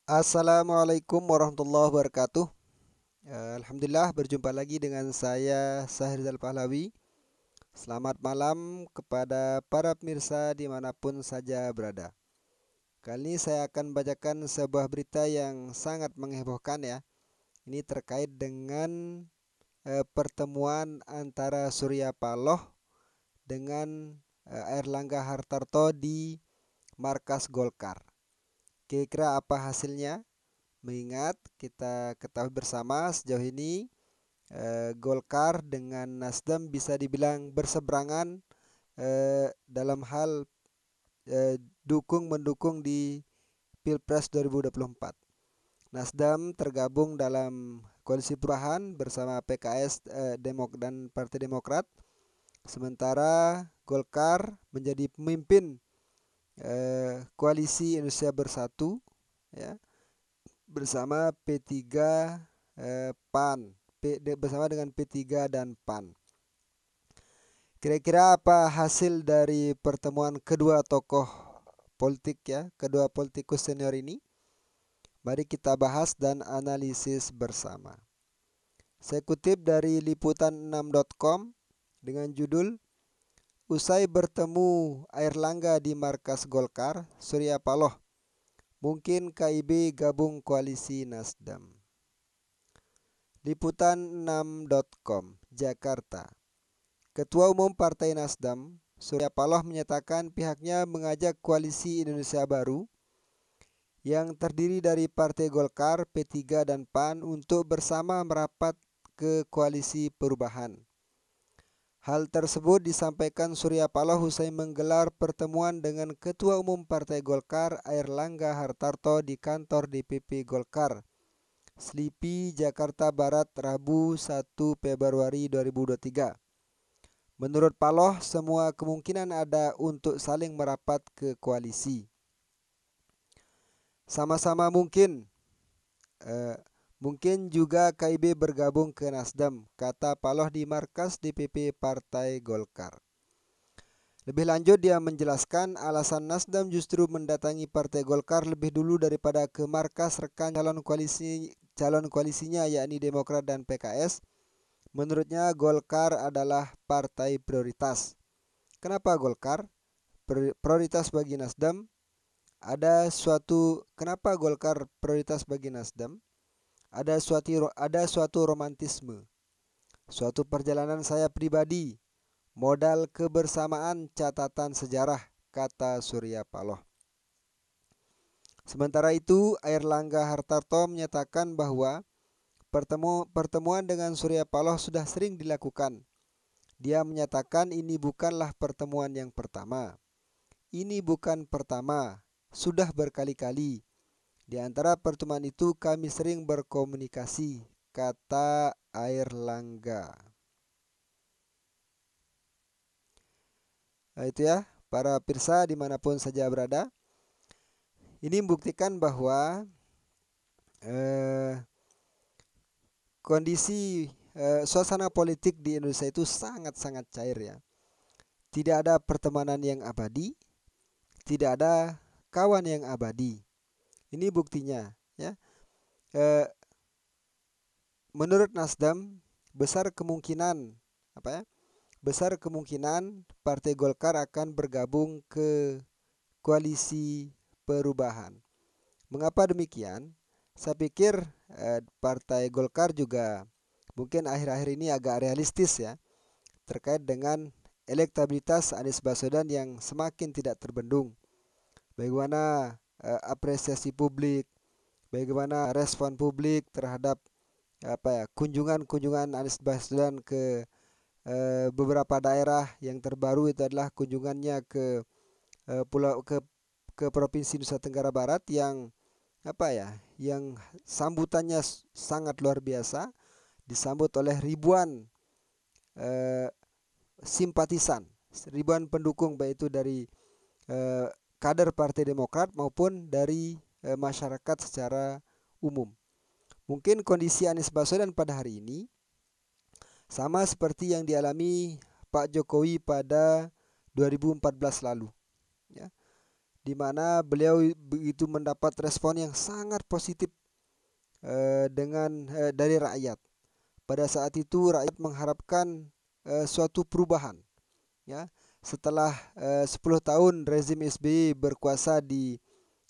Assalamualaikum warahmatullahi wabarakatuh. Alhamdulillah berjumpa lagi dengan saya Sahrizal Pahlawi. Selamat malam kepada para pemirsa dimanapun saja berada. Kali ini saya akan bacakan sebuah berita yang sangat menghebohkan ya. Ini terkait dengan pertemuan antara Surya Paloh dengan Airlangga Hartarto di markas Golkar. Kira-kira apa hasilnya? Mengingat kita ketahui bersama sejauh ini Golkar dengan Nasdem bisa dibilang berseberangan dalam hal dukung mendukung di Pilpres 2024. Nasdem tergabung dalam koalisi perubahan bersama PKS dan Partai Demokrat, sementara Golkar menjadi pemimpin koalisi Indonesia Bersatu ya bersama P3 PAN bersama dengan P3 dan PAN. Kira-kira apa hasil dari pertemuan kedua tokoh politik ya, kedua politikus senior ini? Mari kita bahas dan analisis bersama. Saya kutip dari liputan6.com dengan judul "Usai bertemu Airlangga di markas Golkar, Surya Paloh mungkin KIB gabung koalisi Nasdem." Liputan6.com, Jakarta. Ketua Umum Partai Nasdem, Surya Paloh menyatakan pihaknya mengajak koalisi Indonesia Baru yang terdiri dari Partai Golkar, P3 dan PAN untuk bersama merapat ke koalisi perubahan. Hal tersebut disampaikan Surya Paloh usai menggelar pertemuan dengan Ketua Umum Partai Golkar, Airlangga Hartarto di kantor DPP Golkar, Slipi, Jakarta Barat, Rabu 1 Februari 2023. Menurut Paloh, semua kemungkinan ada untuk saling merapat ke koalisi. Sama-sama mungkin juga KIB bergabung ke Nasdem, kata Paloh di markas DPP Partai Golkar. Lebih lanjut dia menjelaskan alasan Nasdem justru mendatangi Partai Golkar lebih dulu daripada ke markas rekan calon koalisinya yakni Demokrat dan PKS. Menurutnya Golkar adalah partai prioritas. Kenapa Golkar? Prioritas bagi Nasdem. Kenapa Golkar prioritas bagi Nasdem? Ada suatu romantisme, suatu perjalanan saya pribadi, modal kebersamaan catatan sejarah, kata Surya Paloh. Sementara itu, Airlangga Hartarto menyatakan bahwa pertemuan dengan Surya Paloh sudah sering dilakukan. Dia menyatakan ini bukanlah pertemuan yang pertama. Ini bukan pertama, sudah berkali-kali. Di antara pertemuan itu kami sering berkomunikasi, kata Airlangga. Nah, itu ya, para pemirsa dimanapun saja berada. Ini membuktikan bahwa kondisi suasana politik di Indonesia itu sangat-sangat cair ya. Tidak ada pertemanan yang abadi, tidak ada kawan yang abadi. Ini buktinya ya. Menurut Nasdem besar kemungkinan Besar kemungkinan Partai Golkar akan bergabung ke koalisi perubahan. Mengapa demikian? Saya pikir Partai Golkar juga mungkin akhir-akhir ini agak realistis ya terkait dengan elektabilitas Anies Baswedan yang semakin tidak terbendung. Bagaimana apresiasi publik, bagaimana respon publik terhadap kunjungan Anies Baswedan ke beberapa daerah. Yang terbaru itu adalah kunjungannya ke pulau ke Provinsi Nusa Tenggara Barat yang yang sambutannya sangat luar biasa, disambut oleh ribuan simpatisan, ribuan pendukung baik itu dari kader Partai Demokrat maupun dari masyarakat secara umum. Mungkin kondisi Anies Baswedan pada hari ini sama seperti yang dialami Pak Jokowi pada 2014 lalu. Ya. di mana beliau begitu mendapat respon yang sangat positif dari rakyat. Pada saat itu rakyat mengharapkan suatu perubahan, ya. Setelah 10 tahun rezim SBY berkuasa di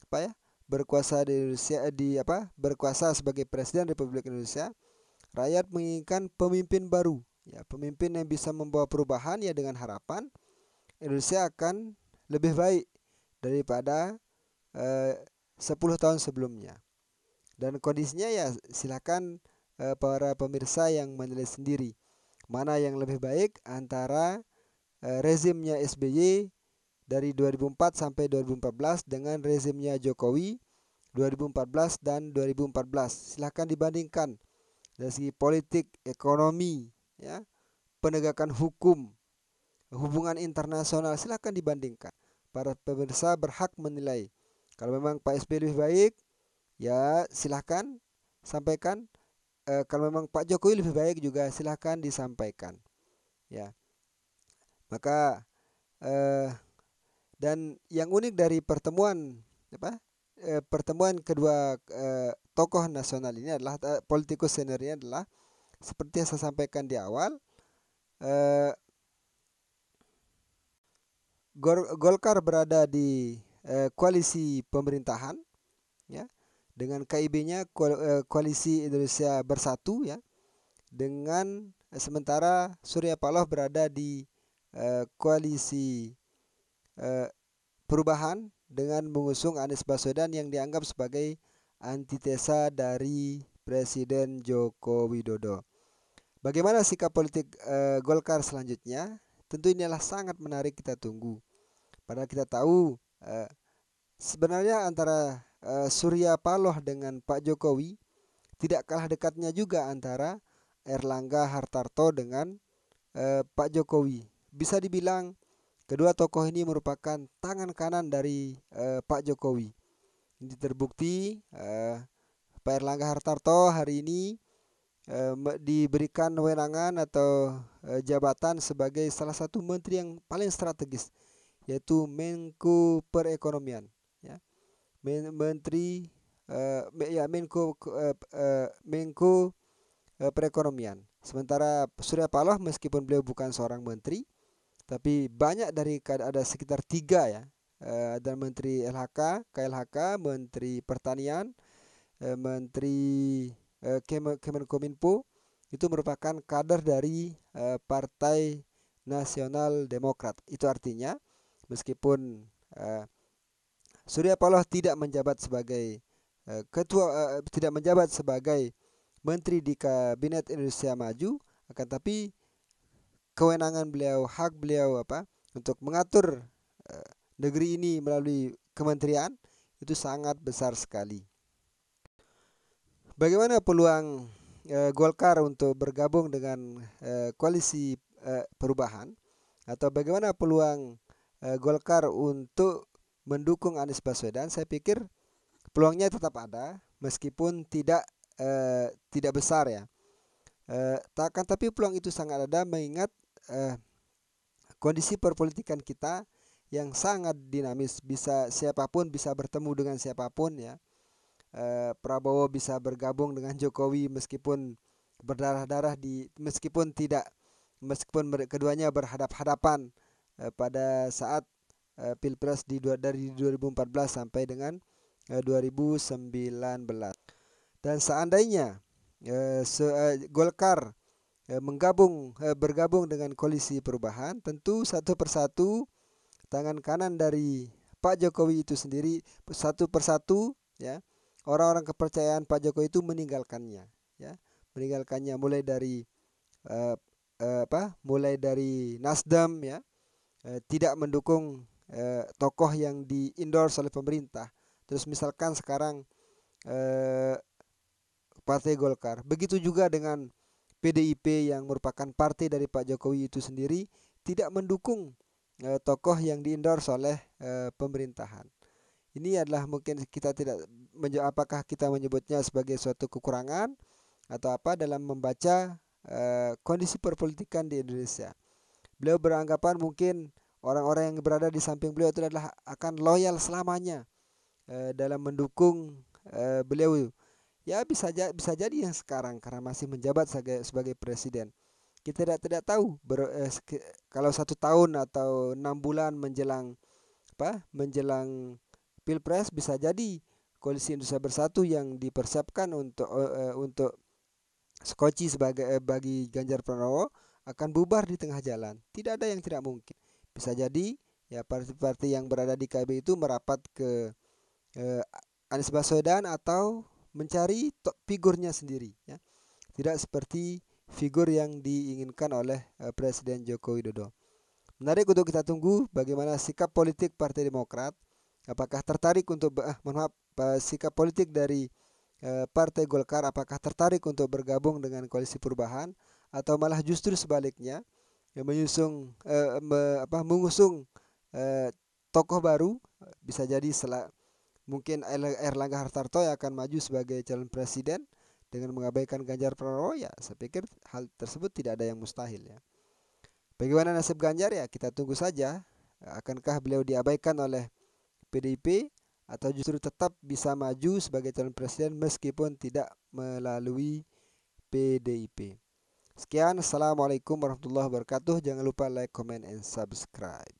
Indonesia, berkuasa sebagai Presiden Republik Indonesia, rakyat menginginkan pemimpin baru, ya, pemimpin yang bisa membawa perubahan, ya, dengan harapan Indonesia akan lebih baik daripada 10 tahun sebelumnya. Dan kondisinya, ya, silakan para pemirsa yang menilai sendiri mana yang lebih baik antara rezimnya SBY dari 2004 sampai 2014 dengan rezimnya Jokowi 2014 dan 2014. Silakan dibandingkan dari segi politik, ekonomi, ya, penegakan hukum, hubungan internasional, silakan dibandingkan. Para pemirsa berhak menilai. Kalau memang Pak SBY lebih baik, ya silahkan sampaikan. Kalau memang Pak Jokowi lebih baik juga silahkan disampaikan, ya. Maka dan yang unik dari pertemuan kedua tokoh nasional ini adalah politikus senior ini adalah seperti yang saya sampaikan di awal, Golkar berada di koalisi pemerintahan, ya, dengan KIB-nya Koalisi Indonesia Bersatu, ya, dengan sementara Surya Paloh berada di koalisi perubahan dengan mengusung Anies Baswedan yang dianggap sebagai antitesa dari Presiden Joko Widodo. Bagaimana sikap politik Golkar selanjutnya? Tentu inilah sangat menarik kita tunggu. Padahal kita tahu sebenarnya antara Surya Paloh dengan Pak Jokowi tidak kalah dekatnya juga antara Erlangga Hartarto dengan Pak Jokowi. Bisa dibilang kedua tokoh ini merupakan tangan kanan dari Pak Jokowi. Ini terbukti Pak Erlangga Hartarto hari ini diberikan wewenangan atau jabatan sebagai salah satu menteri yang paling strategis, yaitu Menko Perekonomian, ya. Menko Perekonomian. Sementara Surya Paloh meskipun beliau bukan seorang menteri, tapi banyak ada sekitar 3, ya. Ada Menteri LHK, KLHK, Menteri Pertanian, Menteri Kemenkominfo, itu merupakan kader dari Partai Nasional Demokrat. Itu artinya meskipun Surya Paloh tidak menjabat sebagai tidak menjabat sebagai menteri di Kabinet Indonesia Maju, akan tapi kewenangan beliau, hak beliau untuk mengatur negeri ini melalui kementerian itu sangat besar sekali. Bagaimana peluang Golkar untuk bergabung dengan koalisi perubahan, atau bagaimana peluang Golkar untuk mendukung Anies Baswedan? Saya pikir peluangnya tetap ada meskipun tidak besar, ya. Tapi peluang itu sangat ada mengingat kondisi perpolitikan kita yang sangat dinamis. Siapapun bisa bertemu dengan siapapun, ya. Prabowo bisa bergabung dengan Jokowi meskipun berdarah-darah meskipun keduanya berhadap-hadapan pada saat Pilpres dari 2014 sampai dengan 2019. Dan seandainya Golkar bergabung dengan koalisi perubahan, tentu satu persatu tangan kanan dari Pak Jokowi itu sendiri satu persatu, ya, orang-orang kepercayaan Pak Jokowi itu meninggalkannya, ya, mulai dari Nasdem, ya, tidak mendukung tokoh yang di-endorse oleh pemerintah. Terus misalkan sekarang Partai Golkar, begitu juga dengan PDIP yang merupakan partai dari Pak Jokowi itu sendiri tidak mendukung tokoh yang di-endorse oleh pemerintahan. Ini adalah mungkin kita tidak apakah kita menyebutnya sebagai suatu kekurangan atau apa dalam membaca kondisi perpolitikan di Indonesia. Beliau beranggapan mungkin orang-orang yang berada di samping beliau itu adalah akan loyal selamanya dalam mendukung beliau. Ya bisa jadi yang sekarang karena masih menjabat sebagai presiden. Kita tidak tahu kalau 1 tahun atau 6 bulan menjelang pilpres bisa jadi koalisi Indonesia Bersatu yang dipersiapkan untuk skoci bagi Ganjar Pranowo akan bubar di tengah jalan. Tidak ada yang tidak mungkin. Bisa jadi ya partai-partai yang berada di KB itu merapat ke Anies Baswedan atau mencari figurnya sendiri, ya. Tidak seperti figur yang diinginkan oleh Presiden Joko Widodo. Menarik untuk kita tunggu bagaimana sikap politik Partai Demokrat. Apakah tertarik untuk sikap politik dari Partai Golkar, apakah tertarik untuk bergabung dengan koalisi perubahan atau malah justru sebaliknya mengusung tokoh baru. Bisa jadi mungkin Erlangga Hartarto yang akan maju sebagai calon presiden dengan mengabaikan Ganjar Pranowo. Ya, saya pikir hal tersebut tidak ada yang mustahil, ya. Bagaimana nasib Ganjar, ya kita tunggu saja. Akankah beliau diabaikan oleh PDIP atau justru tetap bisa maju sebagai calon presiden meskipun tidak melalui PDIP. Sekian, assalamualaikum warahmatullahi wabarakatuh. Jangan lupa like, comment, and subscribe.